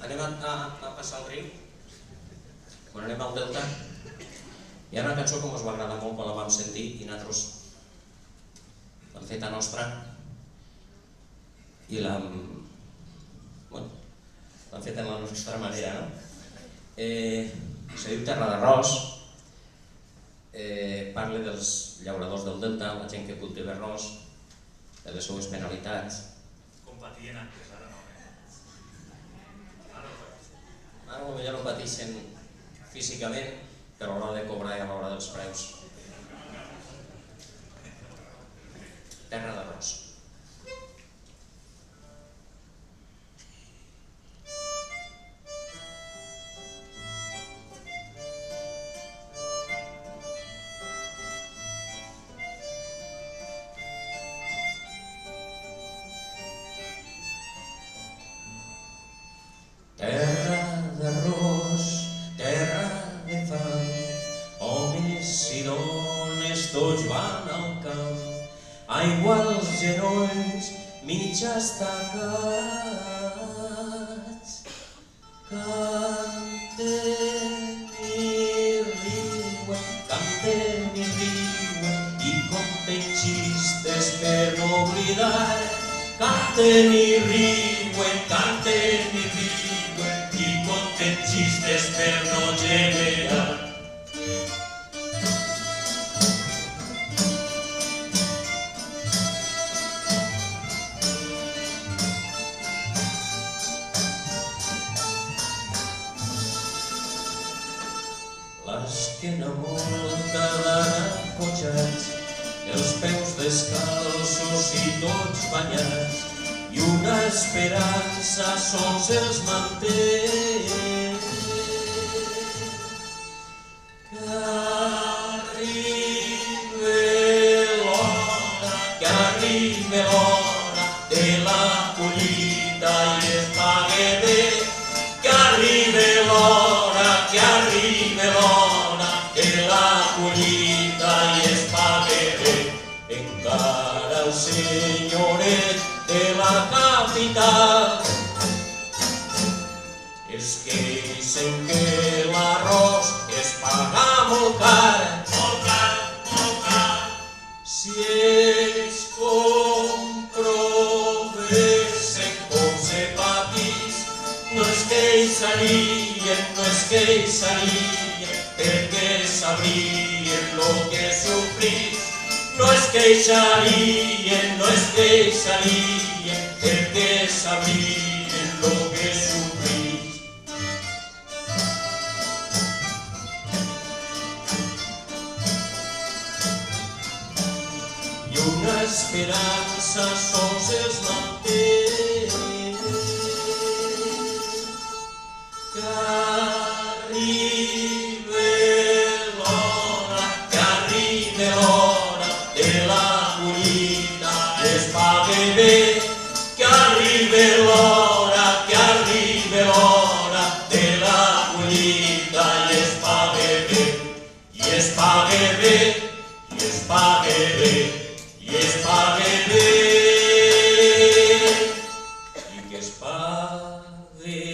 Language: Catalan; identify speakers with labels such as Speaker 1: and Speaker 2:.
Speaker 1: Anem a passar el riu. Bueno, anem al delta. Hi ha una cançó que ens va agradar molt quan la vam sentir i nosaltres l'hem fet a nostra i l'hem fet en la nostra manera, no? Se diu Terra d'Arròs, parla dels llauradors del delta, la gent que cultiva arròs, de les seues penalitats.
Speaker 2: Com patien antes, ara no.
Speaker 1: Ara potser no pateixen físicament, però a l'hora de cobrar i a l'hora dels preus. Terra d'Arròs. Terra d'arròs, terra de fam, homes i dones tots van al camp, aigua als genolls, mig estacats. Canten i riuen i conten xistes per no oblidar. Canten i riuen i conten xistes per no gemear. L'esquena molta d'anar cotxats, els peus descalços i tots banyats, i una esperança sols els manté. Que arribi l'hora de la collita i es pague bé. Que arribi l'hora de la collita i es pague bé. Encara el senyoret de la capital es queixen que l'arròs es paga molt car. Si ells comprovessin com se patís, no es queixarien, perquè sabrien lo que sofrís. No es queixarien, perquè sabrien lo que sofrís. I una esperança sols els manté. Que arribi l'hora de la collita i es pague bé. Que arribi l'hora de la collita i es pague bé. I es pague bé, i es pague bé, i es pague bé. I que es pague